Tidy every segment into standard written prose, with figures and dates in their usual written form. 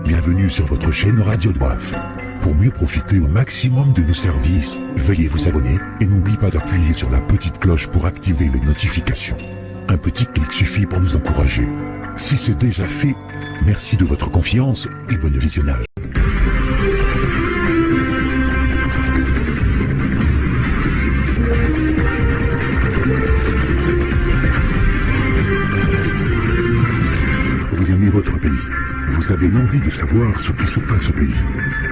Bienvenue sur votre chaîne Radio Doif. Pour mieux profiter au maximum de nos services, veuillez vous abonner et n'oubliez pas d'appuyer sur la petite cloche pour activer les notifications. Un petit clic suffit pour nous encourager. Si c'est déjà fait, merci de votre confiance et bon visionnage. Vous aimez votre pays. Vous avez l'envie de savoir ce qui se passe au pays.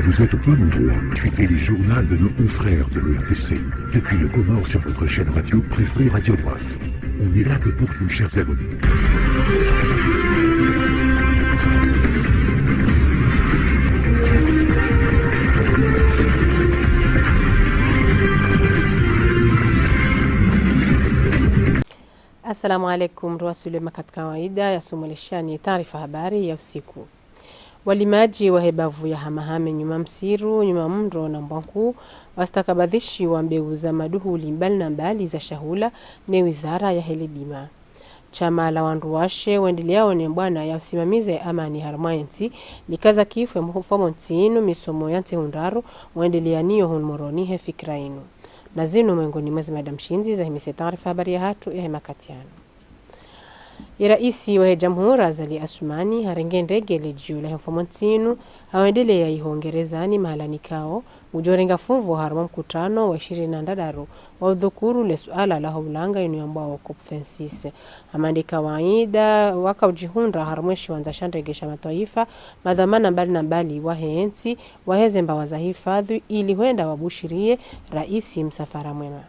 Vous êtes au bon endroit. Suivez les journaux de nos confrères de l'ERTC. Depuis le Comore sur votre chaîne radio préférée Radio Doif. On est là que pour vous, chers abonnés. Assalamu alaikum, ruwasulema katika kawaida ya sumulishani taarifa habari ya usiku. Walimaji wa hebavu ya hamahame nyuma msiru, nyuma mro na mbwanku, wastakabadhishi wa mbegu za maduhuli mbali na mbali za shahula ne wizara ya heledima. Chama la wanruwashe wendiliao ni mbwana ya usimamize amani harmayensi, likaza kifwe mhufomo ntinu misomo yante hundaru, wendilianiyo hunmoroni hefikrainu. Na zinu mwengoni mwezi Madam Shinzi za himise taarifa habari ya hatu ya himakatiano. Iraisi wa jamhuri Azali Asumani harenge ndege lejiu la hemfomontinu hawendele ya ihongerezani mahalani kao ujorenga funvu harma mkutano wa 20 wa udhukuru le suala la hulanga inuambao wa COP26. Hamandi kawaida waka ujihunda harmweshi wanzashandegesha mataifa madhamana mbali na mbali waheensi wahezemba wazahifadhi ili huenda wabushirie raisi msafara mwema.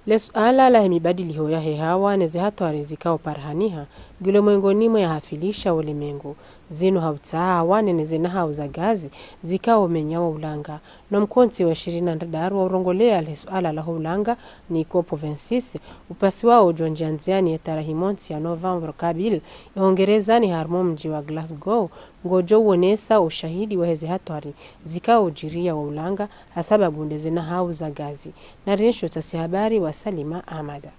Lesuala la hemibadiliho ya hehawa neze hatu arizikao parhaniha gule mwengoni mwe ya hafilisha ulimengu. Zinu hautaha wane neze na hauzagazi zikao menyawa ulanga. No mkonti wa 20 wa urongolea lesuala la ulanga ni COP26 upasi wao ujonjianziani ya tarahimonti ya November kabil ya hongerezani harmo mji wa Glasgow ngojo uonesa ushahidi wa heze hatuari zikao ujiria wa ulanga hasababu neze na hauzagazi. Na rinsho tasi habari wa Salima Ahmada.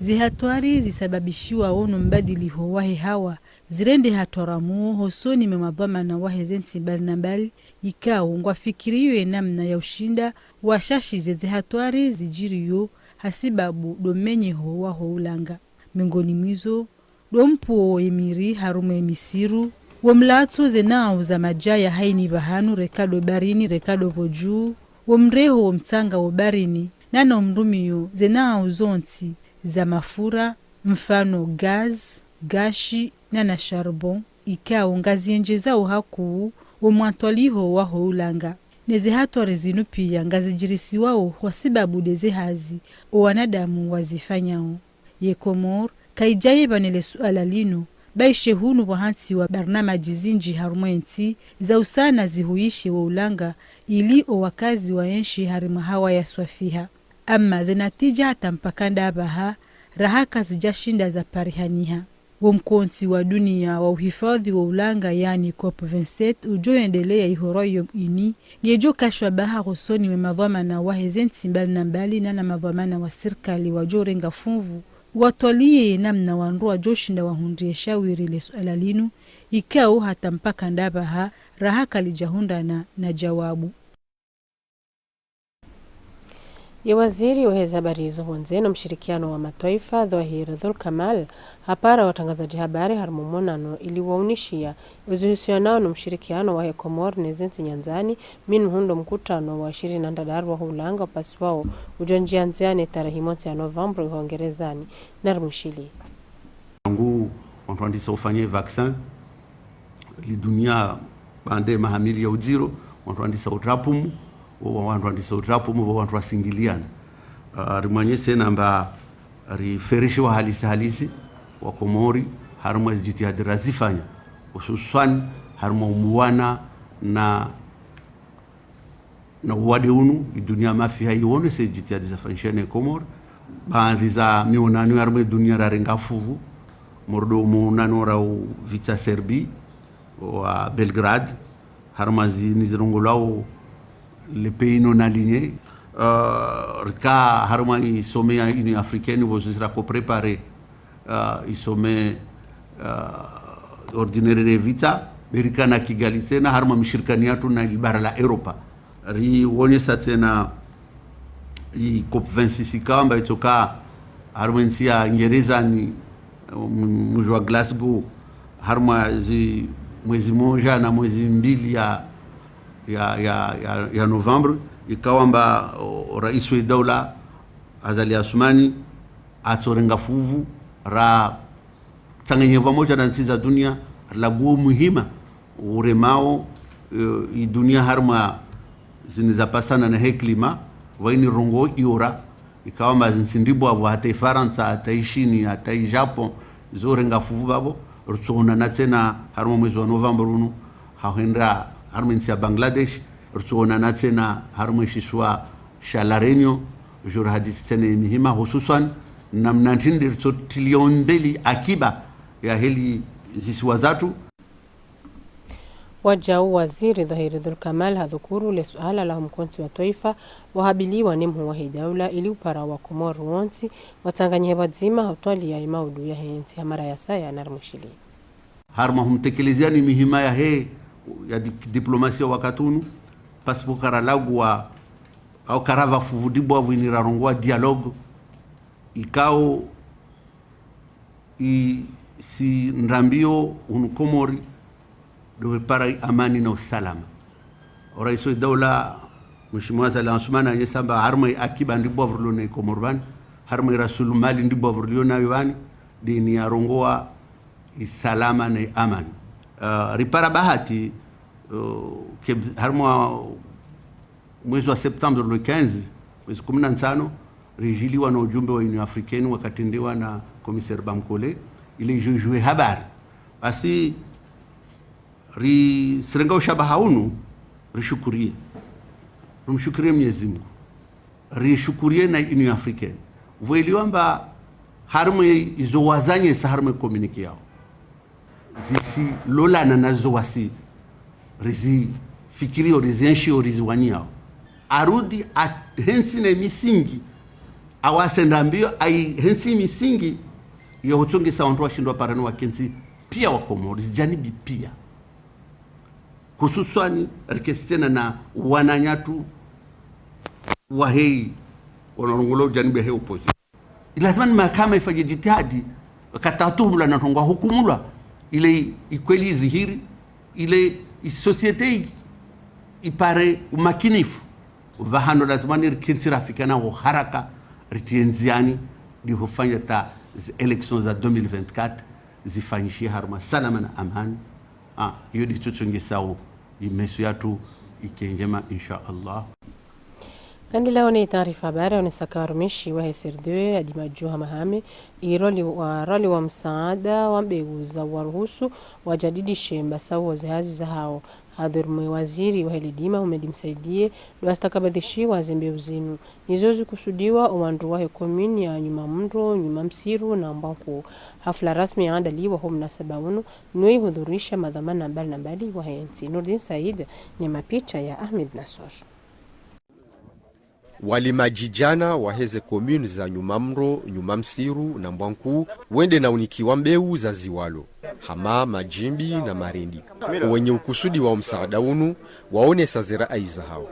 Zihatwari zisababishiwa ono mbadiliho wahe hawa zirende hatoramuo hosoni memadhama na wahe zensi mbali na mbali ikao ngwafikiriyo enamna ya ushinda washashi zihatwari zijiriyo hasibabu domenye ho waho ulanga. Mengoni mwizo dompo emiri harume emisiru womlatu zenao za majaya haini bahanu rekado barini rekado poju womreho womtanga wabarini nana mrumiyo zenao zonti za mafura mfano gaz, gashi na charbon ikao ngazienjeza haku umwatwaliho waho ulanga. Neze hatwari zinu pia ngazijirisi wao kwa sababu deze hazi wanadamu wazifanyao. Ye Komor kaijaye banele suala lino baishe hunu wahansi wa barnamaji zinji harumenti za usana zihuishe wa ulanga ili wakazi wa enshi harima hawa ya swafiha. Ama zenatija hata mpakanda abaha rahaka zijashinda za parihaniha. Womkonti wa dunia wa uhifadhi wa ulanga yani COP27 ujoendelea ihoroyo ini ngejo kashwa baha rosoni memadhamana wa hezenti mbali na mbali na madhamana wa serikali wa jorenga funvu watwalie namna wanrua joshinda wa hundrie shawiri le suala linu ikao hata mpakanda abaha rahaka lijahunda na jawabu. Ya waziri wa habari hizo honzeno mshirikiano wa mataifa Dhahir Dhul Kamal hapara watangazaji habari harmomonano ili waunishia uzuhusianao na mshirikiano wa Komor nezenti nyanzani minu hundo mkutano wa 20 wa hulanga pasi wao ujonjianziane tarahimoti ya November uhongerezani narmushili. Angu wantuandisa ufanye vaksin li dunia bande mahamili ya ujiro wantuandisa utrapumu wantu andisotrapo mu wantu wasingiliana rimanyese namba riferishe wa halisi wa Komori harumwa jitihadi razifanya hususan harumwa umuwana na wade unu dunia mafiha ione se jitihadi zafanyishane Komori baadhi za mionano harumwa dunia rarenga fuvu mordo muonano rao vita Serbi wa Belgrade harumwa zinizirongolao les pays non alignés rika harma sommet union africaine vous sera préparé isome ordinaire de vita berikana Kigali tena harma mshirikani yatu na bara la Europa rionyesha tena i COP26 kamba itoka harma nchi ya Uingereza ni mji wa Glasgow harma mwezi moja na mwezi mbili ya November ikawamba rais wa dola Azali Assoumani atorenga fuvu ra tanganyeva moja na nchi za dunia la guo muhima uremao i dunia harma zinizapasana na klima waini rongo iora ikawamba zinsindibo avo hata Faransa hata Chini hata Japan zorenga fuvu babo rutsona na tena harma mwezi wa November uno haenda harma nchi ya Bangladesh rutsona na tena harma shiswa shalarenyo jura hadisi tena mihima hususan namna ntindi trilioni 2 akiba ya heli zisiwa zatu. Wajau waziri Dhahiri Dhul Kamal hadhukuru le suala la mkonsi wa taifa wahabiliwa ni mhuwahi daula ili upara wa Komoru wonsi watanganye wadzima hautwali ya imaudu ya henti hamara ya saya narmushili. Harma humtekeleziani mihima ya ya diplomasia wakatunu pasipo karalagwa au karava fuvudibu avu inirarongwa dialogue ikao si nrambio unukomori dowe para amani na usalama. Rais wa daula Mheshimiwa Azali Assoumani anyesamba harma akiba ndibo avurliona ikomorban harma rasulumali ndibo avurliona yawani dini ya rongoa isalama na amani. Ripara bahati harma mwezi wa September le 15 mwezi 15 rijiliwa na ujumbe wa Union Africaine wakatendewa na Commissaire Bamkole ili jujue habari basi sirenga ushabaha unu rishukurie rumshukurie Mwenyezi Mungu rishukurie na Union Africaine voiliwamba harme izo wazanye sa harme communique yao zisi lolana nazo wasi rizi fikirio rizenshi riziwani yao arudi hensi na misingi awasendambio ai hensi misingi ya hutungi sawantu washindwa parani wa kensi pia wa Komoro janibi pia hususani rikestena na wananyatu wa hei wanarongolo janibi hei upozi ilazima ni mahakama ifanye jitihadi katatuhumula na tongwa hukumula ile ikweli zihiri ile societe ipare umakinifu vahano lazima ni kensi rafikana wa haraka ritienziani di hufanya ta elections za 2024 zifanyishie harma salama na amani. Hiyo di tutungi sawo imesu yatu ikenjema insha Allah. Kandi leo ni taarifa habari unisakarumishi wa SR2 hadi majuha mahame roli wa msaada wa mbegu za waruhusu wajadidi shemba sawa zahazi za hao hadhurumwe waziri wa helidima umedimsaidie duastakabadhishi wa zembe uzinu nizozi kusudiwa uwandu wa komuni ya nyuma mndo nyuma msiru na mbanku hafla rasmi ya andaliwa humna sabawunu nui hudhurisha madhamana mbali na mbali wa henti. Nurdin Said ni mapicha ya Ahmed Nasor. Walimajijana waheze komuni za Nyumamro, Nyumamsiru na Mbwanku wende na unikiwa mbeu za ziwalo hama majimbi na marindi wenye ukusudi wa msaada unu waone sazira aiza hao.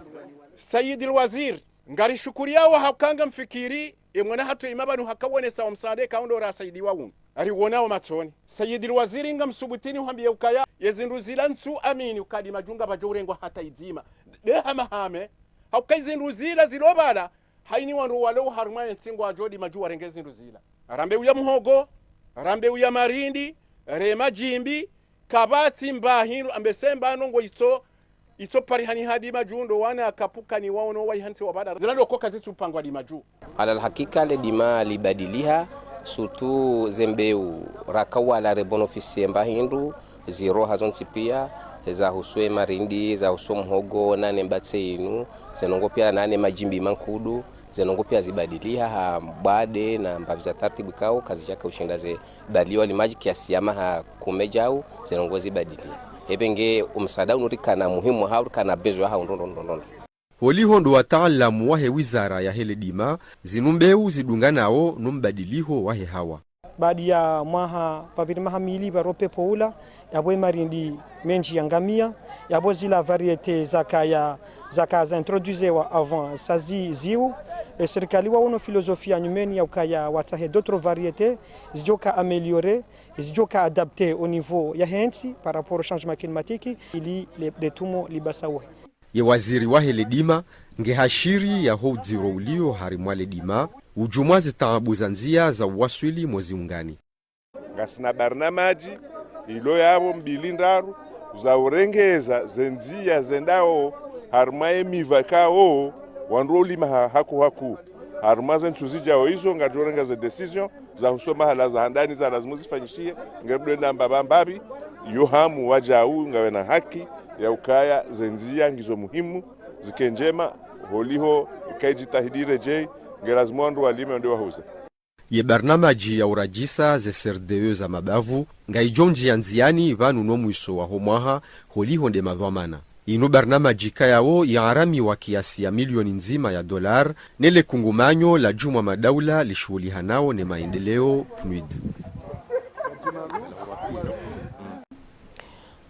Sayyid al-Wazir ngari shukuria wa hakanga mfikiri imwana hatu imabanu hakawone sawa msaade kaundo ra Sayyid wa unu ari wona wa matoni. Sayyid al-Wazir ngamsubutini uhambie ukaya yezinduzila ntu amini ukadi majunga bajurengwa hata izima deha mahame haukaizinruzila zilobala haini wandu walau harumaya nsingo ajodi maju warengezi nruzila arambe uya muhogo arambe uya marindi rema jimbi kabati mbahiru ambesemba nongo ito parihani hadi majundo wana akapuka ni waono waihanti wabada zilando koka zitu upangwa di maju ala hakika le dima libadiliha surtout zembeu rakawa la rebonofisie mbahindu ziro hazonti pia za huswe marindi za huswe mhogo nane mbatse inu zenongo pia nane majimbi mankudu zenongo pia zibadiliha ha mbade na mbabiza tartibu kao kazi yake ushindaze daliwa limaji kiasi ya maha kumejau zenongo zibadiliha hebenge umsada unurika na muhimu hau kana bezo ya hau ndondo Walihondo wataalamu wahe wizara ya hele dima zinumbeu zidunganao numbadiliho wahe hawa baada ya mwaha pavili mahamili barope poula yabwe marindi menji yangamia yabo zila variete zaka introduzewa avant sazi ziu e serikali wa uno filosofia nyumeni ya ukaya watahe d'autres variétés zijoka améliorer zijoka adapter au niveau ya hensi par rapport au changement climatique ili les tumo libasawe ye waziri wa heledima ngehashiri ya hodziro ulio harimwa ledima ujumwazi taabu za nzia za waswili mwezi ungani ngasina barnamaji ilo yabo mbilindaru za urengeza zenzia zendao harmaye mivakao wandu lima haku harmazen tuzijao hizo ngatorenga za decision za husoma hala za handani za lazima zifanyishie ngebwenda mbabambabi yohamu wajau ngawe na haki ya ukaya zenzia ngizo muhimu zikenjema holiho ikaijitahidire je ngelazima wandu walime ndio wahuza ye barnamaji ya urajisa ze CRDE za mabavu ngaijonji ya nziani vanu no mwiso wa homwaha holiho nde madhamana ino barnamaji kayawo ya harami wa kiasi ya milioni nzima ya dolar nele kungumanyo la jumwa madaula lishughuli nao ne maendeleo PNUD.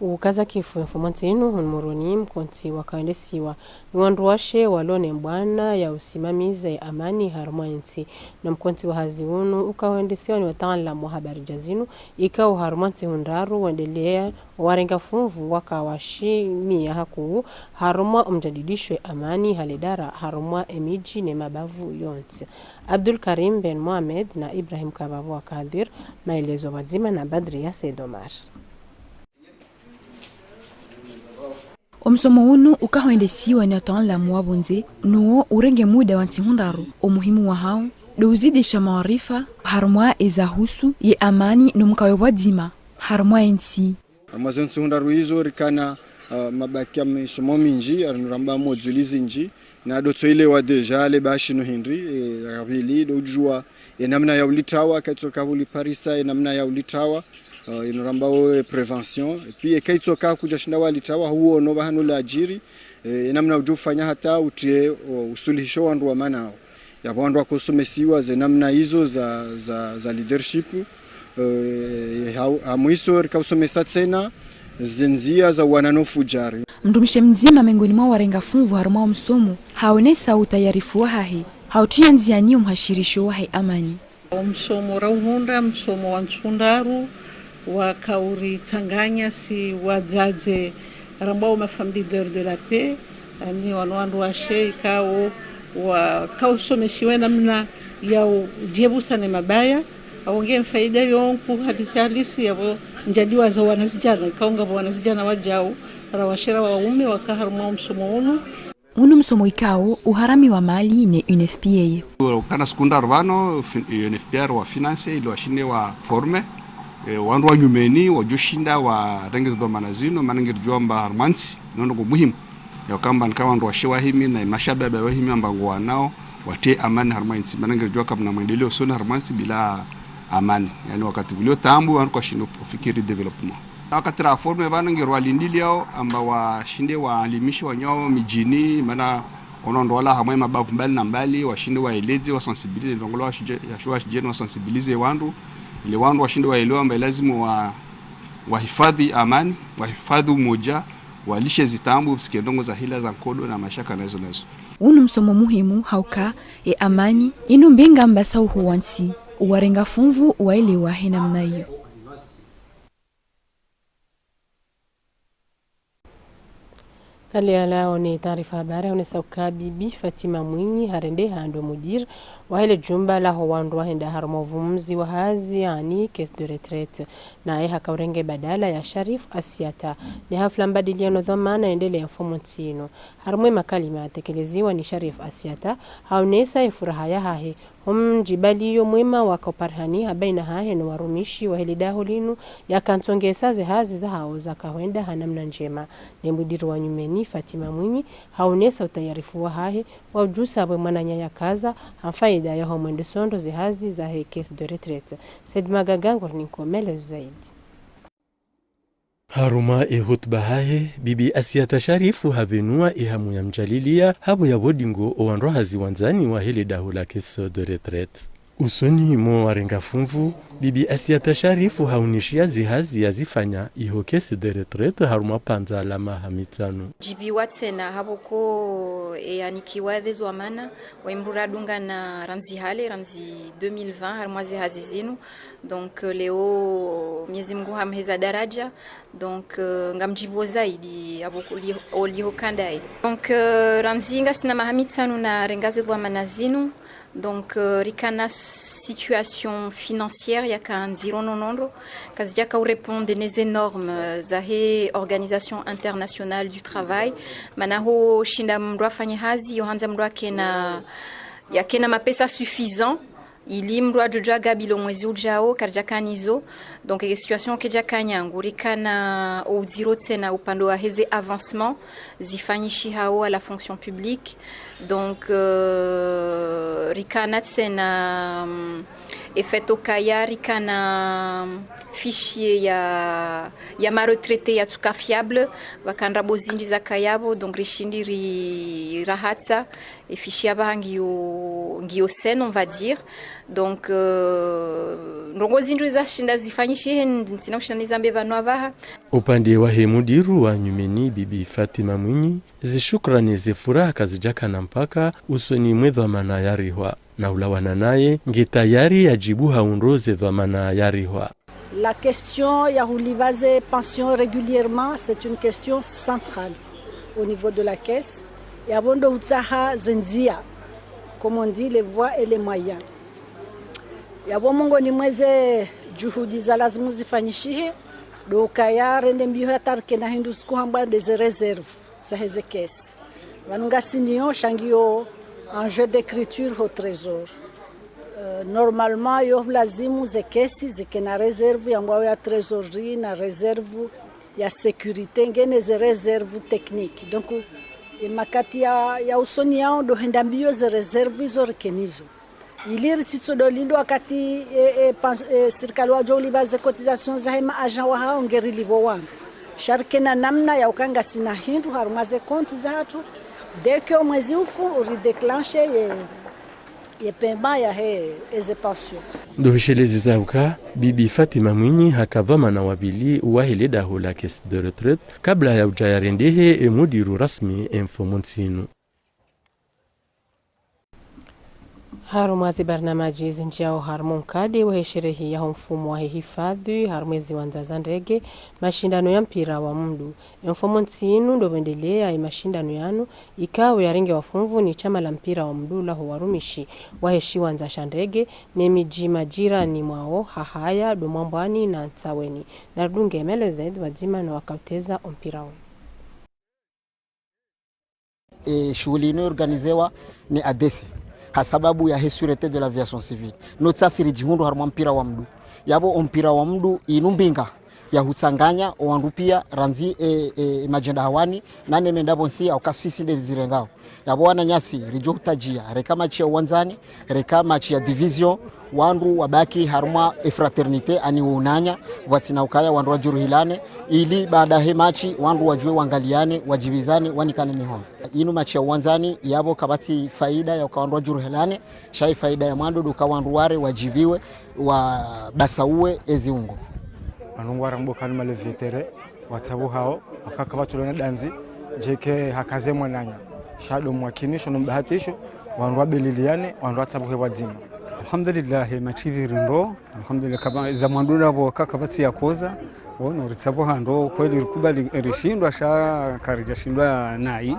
Ukaza kifu informanti inu hunmuroni mkonti wakaendesiwa niwanduwashe walone mbwana ya usimamizi ya amani harumwa nti na mkonti wa haziunu ukaendesiwa ni wataalamu wa habari jazinu ikawa harumwa nti hundaru wendelea warenga funvu wakawashimia haku harumwa umjadidishwe amani haledara harumwa emiji ne mabavu yonti. Abdul Karim Ben Mohamed na Ibrahim Kabavu wa Kadir maelezo wazima na Badria Sedomar. Omsomo unu ukahoendesiwa ni wataalamu wa bonze nuo urenge muda wa ntihundaru umuhimu wa hao douzidisha maarifa harumwa ezahusu ye amani numkawe wadzima harumwa nti amaze ntihundaru hizo rikana mabaki ya misomo minji arinuramba modulizi nji na doto ile wa deja le bashino Henry rabili dojua namna ya ulitawa kaitoka uli Parisa namna ya ulitawa inuramba we prevention puis kaitoka kuja shinda walitawa huo no bahano la ajiri namna ujufanya hata utie usuluhisho wandu wa manao ya wandu kusomesiwa ze namna hizo za leadership hamuiso kausomesa tena zenzia za wananofujari mdumishe mzima mengoni mwa warenga funvu harumwa msomo haonesa utayarifu wa hahe hautia nziani umhashirisho wa hai amani msomo rauhunda msomo wa nchundaru wakauri tanganya si wazaze rambao mafambideur de la paix ni wanwandu wa sheikao wakausomeshiwe namna ya ujebusa na mabaya aongee faida yonku hadisi halisi yabo njadiwa za wanazijana kaunga wanazijana wajao rawashira waume wakaharumwa msomo unu msomo ikao uharami wa mali ne UNFPA kana sekunda urbano UNFPA wa finance ilo washine wa forme wandu wa nyumeni wajushinda wa rengezi do manazino manengeri jomba harmansi nono muhimu ya kamba nkawa wandu washewa himi na mashababa wa himi ambango wanao wate amani harmansi manengeri jwa kama na maendeleo sona harmansi bila amani yani wakati ulio tambu wandu kwa shindo kufikiri development wakati ra forme banengeri walindili yao amba washinde waalimishe wanyao mijini maana onondo wala hamwe mabavu mbali na mbali washinde waeleze wa sensibilize ndongolo wa shijeni wa sensibilize wandu ile wandu washinde waelewa amba lazima wahifadhi amani wahifadhi umoja walishe zitambu psikendongo za hila za nkodo na mashaka nazo unu msomo muhimu hauka amani inu mbinga mbasa uhuwansi uwarenga funvu waelewa hena mnayo Kali lao ni taarifa habari unesauka bibi Fatima Mwinyi harende hando mudir wa hele jumba la wandu wahenda harumavumzi wa hazi yani caisse de retraite na hakaurenge badala ya Sharif Asiata ni hafla mbadiliano dhamana endele ya fomontino harumwe makalima atekeleziwa ni Sharif Asiata haunesa furaha ya hahe jibaliyo mwema wakaparhani habaina hahe no warumishi wa helidaho linu yakantongesa ze hazi za hao za kahwenda hanamna njema ni mudiru wa nyumeni Fatima Mwinyi haunesa utayarifu wa hahe wajusa abwe mwananya ya kaza hamfaida ya homwende sondo ze hazi za he caisse de retraite Said Magagango ni komele zaidi haruma hutba hahe bibi Asiata Sharifu habenua ihamu ya mjalilia habu ya bodingo owanro hazi wanzani wa hele dahu la caisse de retraite Usoni mo warenga fumvu, Bibi Asiata Sharifu haunishia zihazi ya zifanya iho kesi de retraite haruma panza la mahamitano. Jibi watsena haboko anikiwadhe zwamana wa imruradunga na ramzi 2020 haruma zihazi zinu. Donc leo miezi Mungu hamheza daraja, donc ngamjibu zaidi aboko liho kandae. Donc ramzi nga sina mahamitano na rengaze zwamana zinu. Donc rikana situation financière yaka nziro nonondo kazijaka répondre des énormes zahe organisation internationale du travail manaho shinda mndwa fanya hazi yohanza mndwa kena mapesa suffisant ili mndwa joja gabilo mwezi ujao karjakanizo. Donc situation kejakanyangu rikana au ziro tsena upando wa heze avancement zifanyishi hao à la fonction publique. Donc rikana tsena effeto kaya rikana fichier ya ma retraité ya tuka fiable bakandra bozinji za kayabo. Donc rishindi rahatsa et fichier ngio sen on va dire. Donc nrongozinji za shinda zifanyishi ntina ushaniza mbeva baha. Upande wa hemudiru wa nyumeni Bibi Fatima Mwinyi zishukrani zifuraha kazijaka na mpaka usoni mwedhamana yarihwa na ulawana naye ngetayari yajibu haunroze dhamana yarihwa. La question ya hulivaze pension régulièrement, c'est une question centrale au niveau de la caisse. Yabondo utsaha zendia, comme on dit, les voies et les moyens. Yabomongo ni mweze juhudi za lazimu zifanyishihe do kaya rende mbiho yatarke na hindu siku hamba des réserves za heze caisse. Vanunga sinio shangio en jeu d'écriture au trésor. Normalement yo lazimu ze kesi zikena reserve yangwa ya trésorerie na reserve ya sécurité ngene ze reserve technique. Donc makati ya usoni yao do henda mbio ze reserve zo rekenizo. Iliri titso do lindo wakati serikali wa joli baze cotisation za hema agent wa hao ngeri libo wangu. Sharkena namna ya ukanga sina hindu harumaze compte za hatu. Dès que mwezi ufu urideclenche ye paiement ya eze pension. Ndoheshelezi zauka Bibi Fatima Mwinyi hakavama na wabili uwahileda hula kesi de retraite kabla ya ujayarendehe emudiru rasmi infomonsinu. Harumazi barnamaji zinjao harmon kadi wa sherehi ya mfumo wa hifadhi harumezi wanza ndege mashindano ya mpira wa mdu. Mfumo nsinu ndo wendelea mashindano yanu ikawe ya ringe wafumvu ni chama la mpira wa mdu la huwarumishi wa heshi wanza shandege ne miji majira ni mwao hahaya domambwani na ntaweni na dunge mele zaidi wazima na wakauteza mpira wa. Shughuli inayoorganizewa ni ADESE sababu ya sécurité de l'aviation civile. Notsa siri jihundo haruma mpira wa mdu. Yabo mpira wa mdu inumbinga ya hutsanganya owandu pia ranzi majenda hawani nane mendabo nsi au kasisi de zirengao. Yabo wana nyasi rijo hutajia reka machi ya uwanzani, reka machi ya division wandu wabaki haruma fraternité ani unanya watsina ukaya wandu wajuruhilane ili baada he machi wandu wajue wangaliane wajibizane wanikane mihono. Inu machi ya uwanzani yabo kabati faida ya ukawandu wajuruhilane shai faida ya mwandu duka wandu ware wajibiwe wa basauwe eziungo. Anungwara mboka nima levitere watsabu hao wakakabatu lona danzi jeke hakaze mwananya shado mwakinisho nombahatisho wandu wabililiane wandu watsabu hewa dzima. Alhamdulillah machivi rindo alhamdulillah kama zamandura bo kakabati ya koza wono ritsabu hando kweli rikubali rishindwa sha karija shindwa nai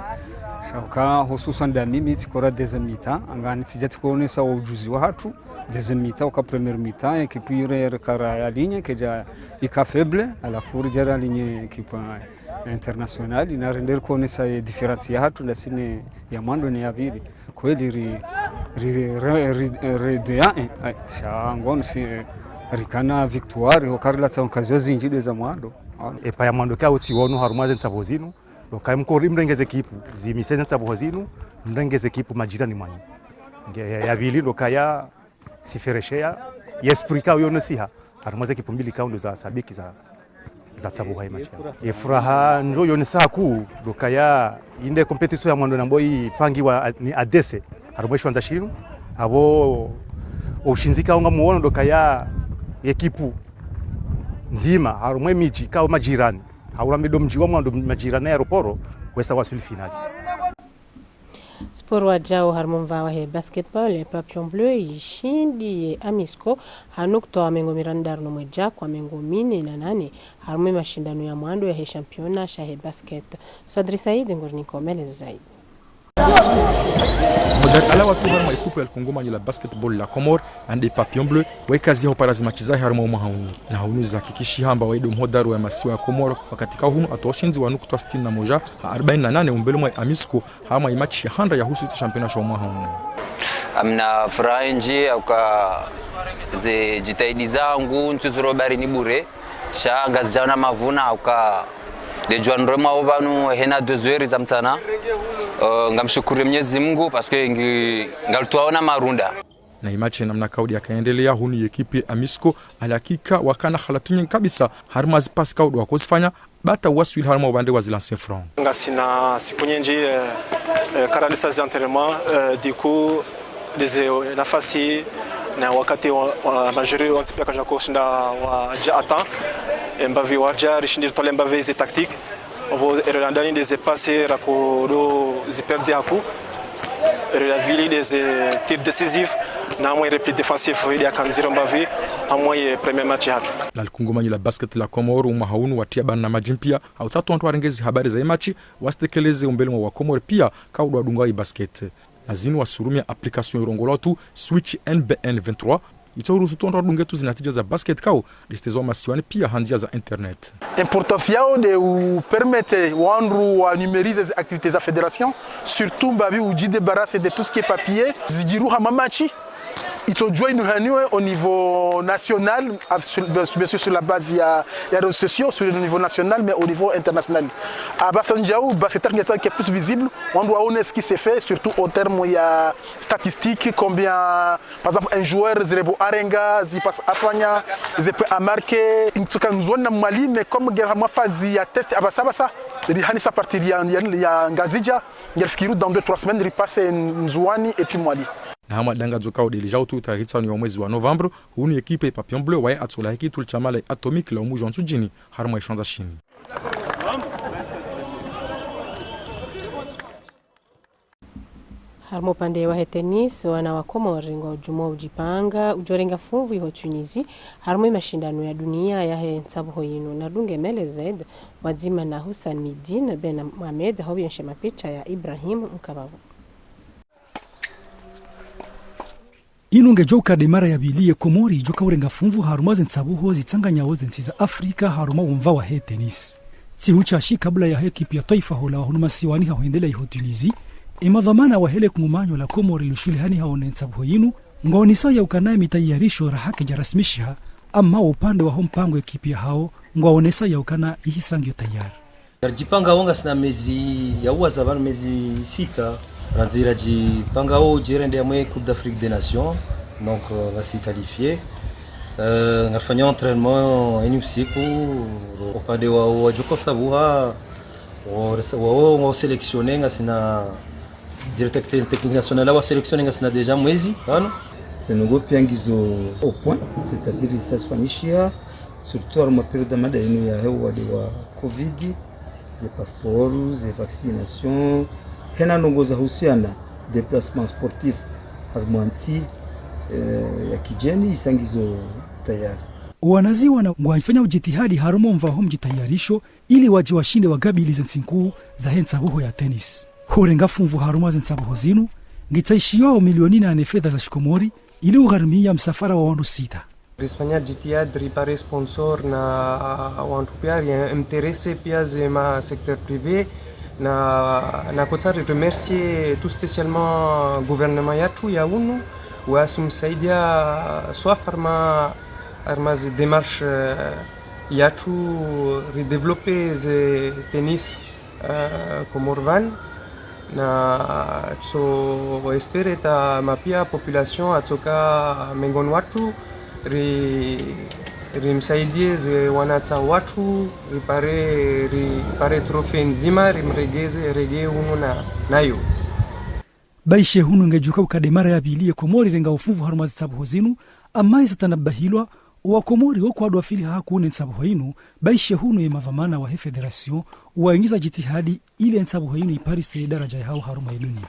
shaka hususan da mimi tikora dezemita angani tijati kuonesa ujuzi wa hatu dezemita uka premier mita ekipire rekara ya linye keja ika faible ala furjera linye ekipa international ina render kuonesa difference ya hatu lasine ya mando ni yaviri kweli redea shangon si rikana victoire okarila tsankazo zinjide za mwando epa ya mwando ka utiwono harumaze nsabozinu lokai mkori mrengeze kipu zimisene nsabozinu mrengeze kipu majirani mwanyu ya vili lokaya sifereshea yesprika uyo siha harumaze kipu mbili kaundo za sabiki za tsabu hai macha furaha njo yo nisa ku lokaya inde competition ya mwando nambo ipangiwa ni ADESE harumeshwa nzashinu abo ushinzika unga muona ndo kaya ekipu nzima harumwe miji kao majirani haura mido mji wa mwando majirani aeroporo kwesta wasuli finali. Sport wajao harmumva he basketball le Papillon Bleu yishindi Amisco hanukto mengo mirandar no mweja kwa mengo 4 harumwe mashindano ya mwando ya he championa sha he basket. Swadri Said ngorniko melezo zaidi. Modern ala watu harma ikupe el Kongo manyo la basketball la Comore ande Papillon Bleu wekazi hao parazi machizahi harma umahaunu na haunu za kikishi hamba waido mhodaru ya masiwa ya Comore wakati hunu atoshinzi wa nukta 61 48 umbele mwa Amisco hama imachi handa ya husu championa sha umahaunu. Amna furaha auka ze jitahidi zangu ntuzuro bari ni bure sha ngazijana mavuna auka de Juan Roma ovanu hena 2 heures za mtana ngamshukuru Mwenyezi Mungu paske ngalituaona marunda na imache namna kaudi yakaendelea huni ekipe Amisco alakika wakana khalatunye kabisa harmazi Pascal do akosifanya bata waswil harma ubande wa zilanse franc ngasina sikunyenji karalisa za entraînement du coup des nafasi na wakati wa majuri wanatipia kaja kushinda wa jata mbavi waja rishindi tole mbavi ze tactique ovo erlandani des passer rakodo ziperde haku relavili des tirs décisifs na mwe repli défensif ya kanziro mbavi amwe premier match hatu la kungomanyi la basket la Comore umahaunu watia bana majimpia au tatu watu warengezi habari za imachi wasitekeleze umbele wa Comore pia kaudo adungai basket nazini wasurumia application irongolotu Switch NBN 23 itoruhusu tonto dungetu zinatija za basket kao listezo masiwani pia handia za internet. Importance yao de permettre wandu wa numériser les activités de la fédération surtout babi uji débarrasser de tout ce qui est papier zijiru hama machi ito join au niveau national bien sûr sur la base il y a réseaux sociaux sur le niveau national mais au niveau international. À Bassanjaou, c'est un qui est plus visible, on doit connaître ce qui s'est fait surtout au terme il y a statistiques combien par exemple un joueur Zerebo Arenga, il passe à Fanya, il peut marquer une zone Mali mais comme gerama phase il y a test abasa il y a partir il y a Ngazija, il y a dans 2-3 semaines il passe Nzouani et puis Mali. Na hama danga zokao delijao tu taritsa ni mwezi wa Novembre huni ekipe Papillon Bleu wae atsola hiki tulchamala atomique la umujo nsujini harma ishanza shini. Harmo pande wa tennis wana wa Comore ngo jumo ujipanga ujorenga fuvu iho Tunisi harmo mashindano ya dunia ya he nsabuho yinu na dunge melezed wazima na Hussein Midin Ben Mohamed hao yenshe mapicha ya Ibrahim Mkabavu. Inunge joka de mara ya bilie Komori joka urenga funvu haruma zensabuho zitsanganya wozensi za Afrika haruma umva wa he tennis. Sihuchashi kabla ya he kipi ya taifa hola wahunuma siwani hahuendele iho Tunisi. Imadhamana wa hele kungumanyo la Komori lushuli hani haone nsabuho yinu. Ngaonisa ya ukanaye mitayarisho rahake jarasmisha ama upande wa hompango ya kipi ya hao ngaonesa ya ukana ihisangyo tayari. Jipanga wonga sina mezi ya uwa zabanu mezi 6 ranzira jipanga o jirende amwe Coupe d'Afrique des Nations donc va s'y qualifier ngafanya entraînement eni usiku upande wa Joko Sabuha wa sélectionner ngasina directeur technique national wa sélectionner ngasina déjà mwezi hano senugo piangizo au point c'est-à-dire ça se finishia surtout à ma période de inu ya hewa wa covid les passeports les vaccinations hena nongoza husiana déplacement sportif harmanti ya kijeni isangizo tayari wanaziwa na waifanya ujitihadi harumo mvaho mjitayarisho ili waji washinde wagabili zensinkuu za hensabuho ya tennis hurenga funvu harumo zensabuho zinu ngitaishiwao milioni 8 fedha za Shikomori ili ugharimia msafara wa wandu 6 Risfanya jitihadi ripare sponsor na wandu pia interesse pia zema secteur privé na kotari remercier tout spécialement gouvernement yatu ya unu wasumsaidia soit farma ze démarche yatu redévelopper ze tennis Comorvan na so espere ta mapia population atoka mengon watu rimsaidie ze wanatsa watu ripare trofe nzima rimregeze rege unu nayo. baishe hunu ngejuka ukade mara ya pili Komori renga ufunvu haruma zitsabuho zinu ama izatanabahilwa wa Komori wako wadu wafili hakuune nsabuho inu baishe hunu ye mavamana wa he federation waingiza jitihadi ile nsabuho inu iparise daraja ya hao haruma ya dunia.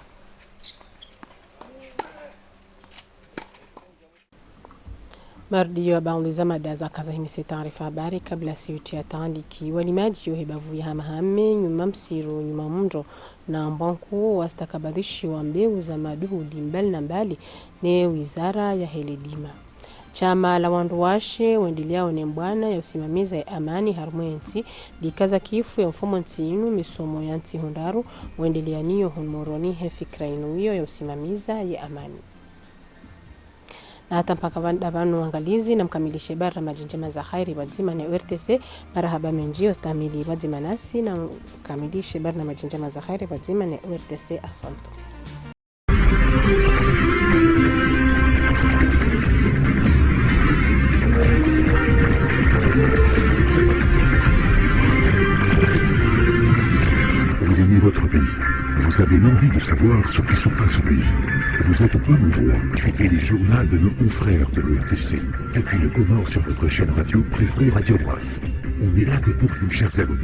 Mardio abauliza mada za kaza himise taarifa habari kabla siuti ya taandiki walimaji yohebavu ya hamahame nyuma msiru nyuma mndo na mbanku wastakabadhishi wa mbeu za maduhu dimbali na mbali ne wizara ya helidima. Chama la wanduwashe wendiliao ne mbwana ya usimamiza ya amani harumwensi dikaza kifu ya mfumo ntinu misomo ya nti hundaru wendilianiyo hunmoroni hefikra inuyo ya usimamiza ya amani. Na hata mpaka vanu angalizi na mkamilishe bara majinjema za khairi wadzima na URTC marahaba menjio stamili wadzima nasi na mkamilishe bara majinjema za khairi wadzima na URTC. Asante. Vous aimez votre pays. Vous avez l'envie de savoir ce qui se passe au pays. Vous êtes au bon endroit. Suivez les journaux de nos confrères de l'ERTC. Et puis le Comore sur votre chaîne radio préférée Radio Bref. On est là que pour vous, chers abonnés.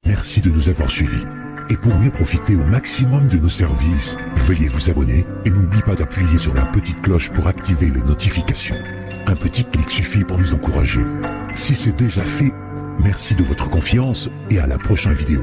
Merci de nous avoir suivis. Et pour mieux profiter au maximum de nos services, veuillez vous abonner et n'oubliez pas d'appuyer sur la petite cloche pour activer les notifications. Un petit clic suffit pour nous encourager. Si c'est déjà fait, merci de votre confiance et à la prochaine vidéo.